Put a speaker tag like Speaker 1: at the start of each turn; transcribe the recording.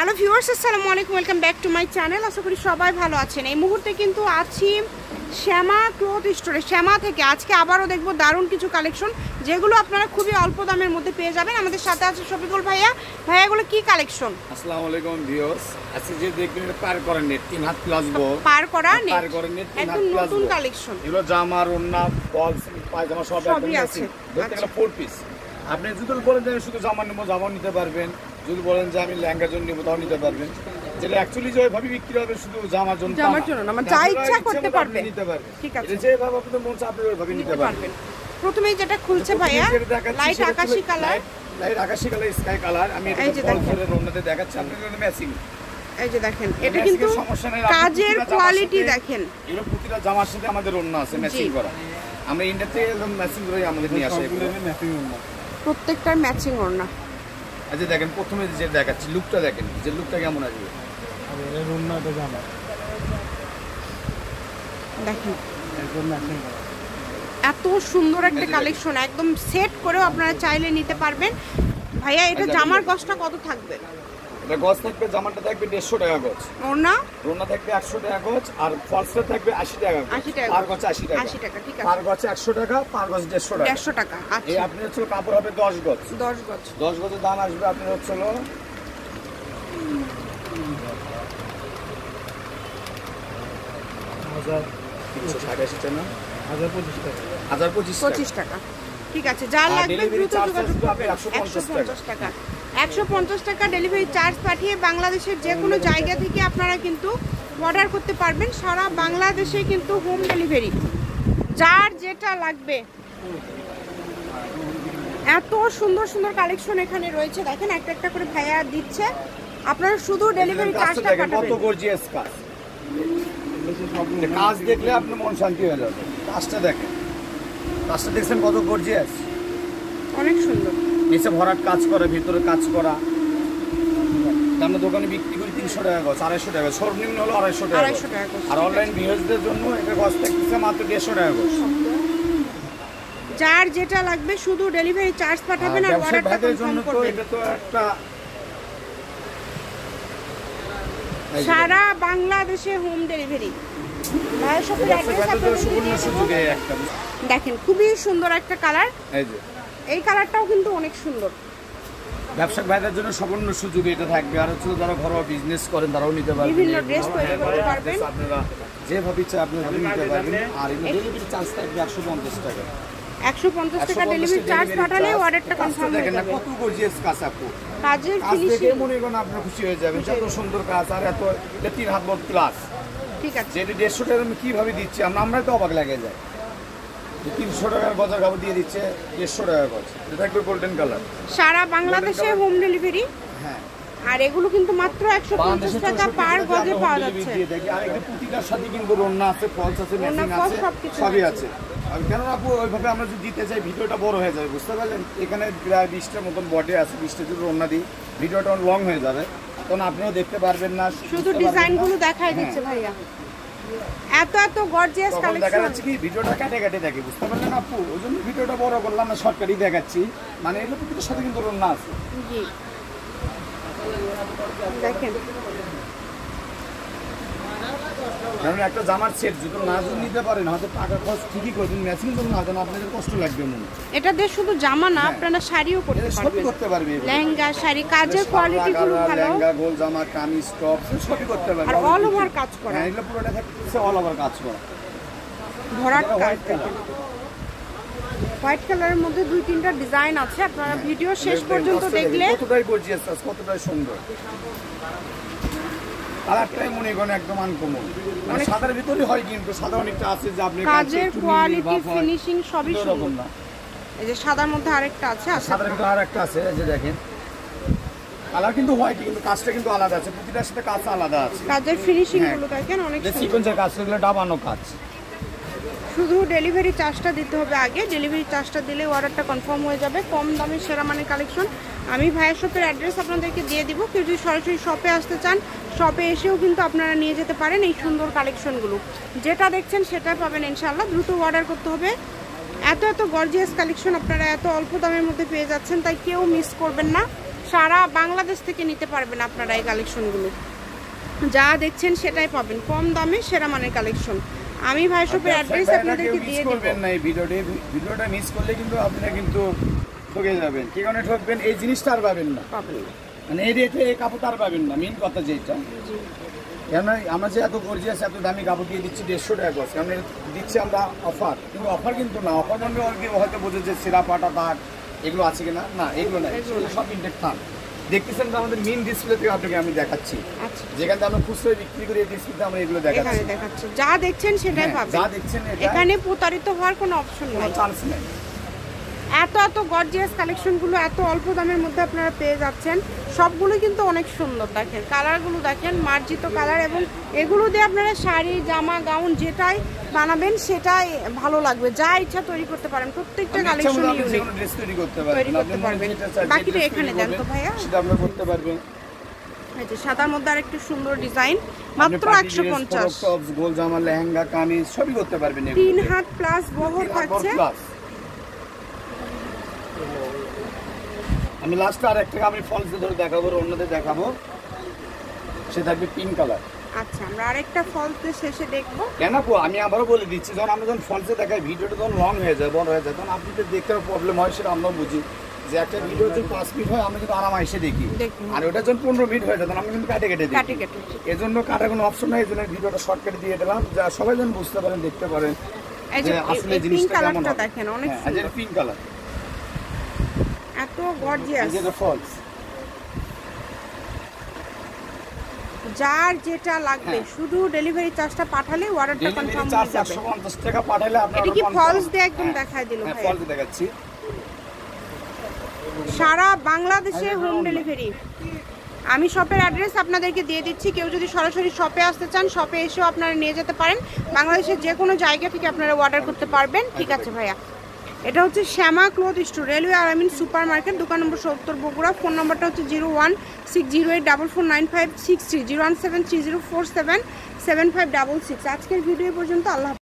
Speaker 1: Hello viewers, আসসালামু আলাইকুম, welcome back to my channel. আশা করি সবাই ভালো আছেন। এই মুহূর্তে কিন্তু আছি শ্যামা ক্লথ স্টোরে। শ্যামা থেকে আজকে আবারও দেখবো দারুণ কিছু কালেকশন, যেগুলো আপনারা খুবই অল্প দামের মধ্যে পেয়ে যাবেন। আমাদের সাথে আছে শফিকুল ভাইয়া। ভাইয়া, এগুলো কি কালেকশন?
Speaker 2: আসসালামু আলাইকুম ভিউয়ার্স, আজকে যে দেখবেন এটা পার করা নেট 3 হাত প্লাস বল,
Speaker 1: পার করা নেট,
Speaker 2: পার করা নেট 3 হাত
Speaker 1: একদম
Speaker 2: প্লাস
Speaker 1: নতুন
Speaker 2: বল
Speaker 1: কালেকশন।
Speaker 2: এগুলো জামা, ওড়না, ফলস, পায়জামা সব
Speaker 1: সবই
Speaker 2: একদম
Speaker 1: আছে।
Speaker 2: দেখতে গেলে 4 পিস। আপনি যদি বলেন যে শুধু জামা নেবো, জামাও নিতে পারবেন। যদি বলেন যে আমি লেহেঙ্গার জন্য নেবো, তাও নিতে পারবেন। যেটা অ্যাকচুয়ালি যেভাবে বিক্রি হবে শুধু জামার জন্য
Speaker 1: না, মানে যা ইচ্ছা করতে পারবেন,
Speaker 2: নিতে পারবেন।
Speaker 1: ঠিক আছে,
Speaker 2: যেভাবে আপনাদের মন চায় আপনি ওইভাবে নিতে পারবেন।
Speaker 1: প্রথমেই যেটা খুলছে ভাইয়া, লাইট আকাশী কালার,
Speaker 2: লাইট আকাশী কালার, স্কাই কালার। আমি এটা ফলস করে ওড়নাতে দেখাচ্ছি আপনাদের ম্যাচিং।
Speaker 1: এই যে দেখেন, এটা কিন্তু কাজের কোয়ালিটি দেখেন।
Speaker 2: এগুলো প্রতিটা জামার সাথে আমাদের ওড়না আছে ম্যাচিং করা। আমরা ইন্ডিয়াতে একদম ম্যাচিং করে আমাদের নিয়ে আসে ম্যাচিং ওড়না,
Speaker 1: প্রত্যেকটার ম্যাচিং ওড়না।
Speaker 2: আচ্ছা দেখেন, প্রথমে যে দেখাচ্ছি লুকটা দেখেন, যে লুকটা কেমন আসবে।
Speaker 3: এর ওড়নাটা জামা
Speaker 1: দেখেন,
Speaker 3: একদম ম্যাচিং করা।
Speaker 1: এত সুন্দর একটা কালেকশন, একদম সেট করেও আপনারা চাইলে নিতে পারবেন। ভাইয়া, এটা জামার গজটা কত থাকবে?
Speaker 2: এটা গজ থাকবে, জামাটা থাকবে 150 টাকা গজ,
Speaker 1: ওড়না
Speaker 2: ওড়না থাকবে 100 টাকা গজ, আর ফলসটা থাকবে 80 টাকা গজ।
Speaker 1: 80 টাকা
Speaker 2: পার গজ 80 টাকা।
Speaker 1: 80 টাকা, ঠিক আছে।
Speaker 2: পার গজ 100 টাকা, পার গজ 150 টাকা।
Speaker 1: 150 টাকা।
Speaker 2: এই
Speaker 1: আচ্ছা,
Speaker 2: আপনি হচ্ছে কাপড় হবে 10 গজ।
Speaker 1: 10 গজ।
Speaker 2: 10 গজের দাম আসবে আপনার হচ্ছে হলো 1025 টাকা।
Speaker 1: ঠিক আছে, যা লাগবে দ্রুত যোগাযোগ করবেন। 150 টাকা। 150 টাকা ডেলিভারি চার্জ পাঠিয়ে বাংলাদেশের যে কোনো জায়গা থেকে আপনারা কিন্তু অর্ডার করতে পারবেন। সারা বাংলাদেশে কিন্তু হোম ডেলিভারি, যার যেটা লাগবে। এত সুন্দর সুন্দর কালেকশন এখানে রয়েছে, দেখেন একটা একটা করে ভাইয়া দিচ্ছে। আপনারা শুধু ডেলিভারি চার্জটা পাঠাবেন।
Speaker 2: কত গর্জিয়াস কাজ, কাজ দেখলে আপনার মন শান্তি হয়ে যাবে। কাজটা দেখেন, কাজটা দেখছেন কত গর্জিয়াস,
Speaker 1: অনেক সুন্দর।
Speaker 2: নিচে ভরাট কাজ করা, ভিতরে কাজ করা। আমরা দোকানে বিক্রি করি 300 টাকা গজ, 250 টাকা, সর্বনিম্ন হলো 250 টাকা। আর অনলাইন ভিউয়ারদের জন্য এটা গজ থাকতেছে মাত্র 150 টাকা গজ।
Speaker 1: যার যেটা লাগবে শুধু ডেলিভারি চার্জ পাঠাবেন আর অর্ডারটা কনফার্ম করবেন।
Speaker 2: এটা তো একটা
Speaker 1: সারা বাংলাদেশে হোম ডেলিভারি। ভাইয়ের সাথে দেখেন, খুবই সুন্দর একটা কালার। এই কালারটাও কিন্তু অনেক সুন্দর।
Speaker 2: ব্যবসায়িক ভাইদের জন্য সম্পূর্ণ সুযোগ এটা থাকবে। আর হচ্ছে যারা ঘরোয়া বিজনেস করেন তারাও নিতে পারবেন,
Speaker 1: বিভিন্ন ড্রেস তৈরি করতে পারবেন।
Speaker 2: আপনারা যেভাবে ইচ্ছা আপনারা নিতে পারবেন। আর ডেলিভারি চার্জ থাকবে 150 টাকা।
Speaker 1: 150 টাকা ডেলিভারি চার্জ পাঠালে অর্ডারটা কনফার্ম হয়ে যাবে।
Speaker 2: কত গর্জিয়াস কাজ আপু,
Speaker 1: কাজের ফিনিশিং
Speaker 2: মনে করেন আপনারা খুশি হয়ে যাবেন। যত সুন্দর কাজ, আর এত 3 হাত বল প্লাস।
Speaker 1: ঠিক আছে,
Speaker 2: যেটা 150 টাকা আমি কিভাবে দিচ্ছি, আমরা তো অবাক লাগে যায়। 300 টাকার গজার কাপড় দিয়ে দিচ্ছে 150 টাকা গজ। এটা থাকবে গোল্ডেন কালার।
Speaker 1: সারা বাংলাদেশে হোম ডেলিভারি।
Speaker 2: হ্যাঁ,
Speaker 1: আর এগুলো কিন্তু মাত্র 150 টাকা পার গজে পাওয়া যাচ্ছে।
Speaker 2: আর এটা প্রতিটার সাথে কিন্তু ওড়না আছে, ফলস আছে, ম্যাচিং আছে, সবই আছে। আর কেন আপু ওইভাবে আমরা যদি দিতে চাই ভিডিওটা বড় হয়ে যাবে, বুঝতে পারলেন? এখানে প্রায় 20টার মতন বডি আছে, 20টা যদি ওড়না দিই ভিডিওটা লং হয়ে যাবে, তখন আপনিও দেখতে পারবেন না।
Speaker 1: শুধু ডিজাইনগুলো দেখাই দিচ্ছে ভাইয়া। এত এত গর্জিয়াস কালেকশন
Speaker 2: দেখা যাচ্ছে কি ভিডিওটা কাটে কাটে দেখে, বুঝতে পারলেন আপু? ওই জন্য ভিডিওটা বড় করলাম না, শর্টকাটই দেখাচ্ছি। মানে এগুলো প্রতিটার সাথে কিন্তু ওড়না আছে।
Speaker 1: জি, দেখেন,
Speaker 2: কারণ একটা জামার সেট যদি না নিতে পারেন, হয়তো টাকা খরচ ঠিকই করবেন, ম্যাচিং করুন, হয়তো আপনাদের কষ্ট লাগবে মনে।
Speaker 1: এটা দিয়ে শুধু জামা না, আপনারা শাড়িও করতে পারবেন,
Speaker 2: সবই করতে পারবেন।
Speaker 1: লেহেঙ্গা, শাড়ি, কাজের কোয়ালিটি গুলো ভালো।
Speaker 2: লেহেঙ্গা, গোল জামা, কামিজ, টপ সবই করতে পারবেন।
Speaker 1: আর অল ওভার কাজ করা,
Speaker 2: এগুলো পুরোটা থাকছে অল ওভার কাজ করা।
Speaker 1: ভরাট কাজ। হোয়াইট কালারের মধ্যে 2-3টা ডিজাইন আছে। আপনারা ভিডিও শেষ পর্যন্ত দেখলে
Speaker 2: কতটাই গর্জিয়াস, কতটাই সুন্দর। কালারটাই মনে করেন একদম আনকমন, মানে সাদার ভিতরে হয়, কিন্তু সাদা অনেকটা আছে যে আপনি
Speaker 1: কাজের কোয়ালিটি, ফিনিশিং সবই
Speaker 2: সুন্দর না।
Speaker 1: এই যে সাদার মধ্যে আরেকটা আছে,
Speaker 2: সাদার ভিতরে আরেকটা আছে, এই যে দেখেন কালার কিন্তু হোয়াইট, কিন্তু কাজটা কিন্তু আলাদা আছে, প্রতিটার সাথে কাজ আলাদা আছে।
Speaker 1: কাজের ফিনিশিং গুলো দেখেন অনেক সুন্দর।
Speaker 2: সিকোয়েন্সের কাজ, এগুলো ডাবানো কাজ।
Speaker 1: শুধু ডেলিভারি চার্জটা দিতে হবে আগে। ডেলিভারি চার্জটা দিলে অর্ডারটা কনফার্ম হয়ে যাবে। কম দামে সেরা মানের কালেকশন। আমি ভাইয়ের শপের অ্যাড্রেস আপনাদেরকে দিয়ে দিব। কেউ যদি সরাসরি শপে আসতে চান, শপে এসেও কিন্তু আপনারা নিয়ে যেতে পারেন এই সুন্দর কালেকশনগুলো। যেটা দেখছেন সেটা পাবেন ইনশাআল্লাহ। দ্রুত অর্ডার করতে হবে। এত এত গর্জিয়াস কালেকশন আপনারা এত অল্প দামের মধ্যে পেয়ে যাচ্ছেন, তাই কেউ মিস করবেন না। সারা বাংলাদেশ থেকে নিতে পারবেন আপনারা এই কালেকশনগুলো। যা দেখছেন সেটাই পাবেন, কম দামে সেরা মানের কালেকশন। আমি ভাই শপের অ্যাড্রেস আপনাদেরকে দিয়ে দেব
Speaker 2: না। এই ভিডিওটা মিস করলে কিন্তু আপনারা কিন্তু ঠকে যাবেন। কি কারণে ঠকবেন? এই জিনিসটা আর পাবেন না, মানে এই রেটে এই কাপড় আর পাবেন না। মেন কথা যেটা, কেন আমরা যে এত গর্জিয়াস এত দামি কাপড় দিয়ে দিচ্ছি 150 টাকা গজ, কারণ দিচ্ছি আমরা অফার, কিন্তু অফার কিন্তু না। অফার মানে অনেকে হয়তো বোঝে যে সেরা পাটা দাগ এগুলো আছে কিনা, না এগুলো না, সব ইনটেক থান। দেখতেছেন তো আমাদের মেন ডিসপ্লে থেকে আপনাকে আমি দেখাচ্ছি, যেখানে আমরা খুচরো বিক্রি করি, এই ডিসপ্লেতে আমরা এগুলো দেখাচ্ছি।
Speaker 1: যা দেখছেন সেটাই পাবেন,
Speaker 2: যা দেখছেন
Speaker 1: এখানে প্রতারিত হওয়ার কোনো অপশন নেই,
Speaker 2: চান্স নেই।
Speaker 1: এত গর্জিয়াস কালেকশনগুলো এত অল্প দামের মধ্যে আপনারা পেয়ে যাচ্ছেন। সবগুলো কিন্তু অনেক সুন্দর, দেখেন কালারগুলো দেখেন, মার্জিত কালার, এবং এগুলো দিয়ে আপনারা শাড়ি জামা গাউন যেটাই বানাবেন সেটাই ভালো লাগবে। যা ইচ্ছা তৈরি করতে পারেন, প্রত্যেকটা কালেকশন ইউনিক
Speaker 2: তৈরি করতে পারবেন।
Speaker 1: বাকিটা এখানে দেন তো ভাইয়া,
Speaker 2: সেটা আপনি করতে পারবেন।
Speaker 1: এই যে সাদার মধ্যে আরেকটু সুন্দর ডিজাইন, মাত্র 150।
Speaker 2: টপস, গোল জামা, লেহেঙ্গা, কামিজ সবই করতে পারবেন।
Speaker 1: 3 হাত প্লাস বহর থাকছে।
Speaker 2: আমি লাস্টে আর একটা আমি ফলস ধরে দেখাবো, অন্যদের দেখাবো, সে থাকবে পিঙ্ক কালার।
Speaker 1: আচ্ছা, আমরা আরেকটা ফলসের শেষে দেখবো।
Speaker 2: কেন আপু, আমি আবারও বলে দিচ্ছি, যখন আমরা যখন ফলসে দেখাই ভিডিওটা যখন লং হয়ে যায়, বড় হয়ে যায়, তখন আপনাদের দেখতে প্রবলেম হয়, সেটা আমরা বুঝি। যে একটা ভিডিও যদি 5 মিনিট হয় আমরা কিন্তু আরামে এসে দেখি, আর ওটা যখন 15 মিনিট হয়ে যায় তখন আমরা কিন্তু কাটে দেখি। এজন্য কাটার কোনো অপশন নাই, এজন্য ভিডিওটা শর্টকাট দিয়ে দিলাম, যা সবাই যেন বুঝতে পারেন, দেখতে পারেন যে আসলে জিনিসটা কেমন।
Speaker 1: দেখেন অনেক
Speaker 2: সুন্দর পিঙ্ক কালার,
Speaker 1: এত গর্জিয়াস।
Speaker 2: এই যে ফলস,
Speaker 1: যার যেটা লাগবে শুধু ডেলিভারি চার্জটা পাঠালে অর্ডারটা কনফার্ম হয়ে যাবে।
Speaker 2: 150 টাকা পাঠালে আপনারা
Speaker 1: এটা কি ফলস দিয়ে একদম দেখাই দিল ভাই?
Speaker 2: ফলস দেখাচ্ছি,
Speaker 1: সারা বাংলাদেশে হোম ডেলিভারি। আমি শপের অ্যাড্রেস আপনাদেরকে দিয়ে দিচ্ছি, কেউ যদি সরাসরি শপে আসতে চান শপে এসেও আপনারা নিয়ে যেতে পারেন, বাংলাদেশের যে কোনো জায়গা থেকে আপনারা অর্ডার করতে পারবেন। ঠিক আছে ভাইয়া, এটা হচ্ছে শ্যামা ক্লথ স্টোর, রেলওয়ে আরামিন সুপার মার্কেট, দোকান নম্বর 70 বগুড়া। ফোন নম্বরটা হচ্ছে 01608449563, 01730477566। আজকের ভিডিও পর্যন্ত, আল্লাহ।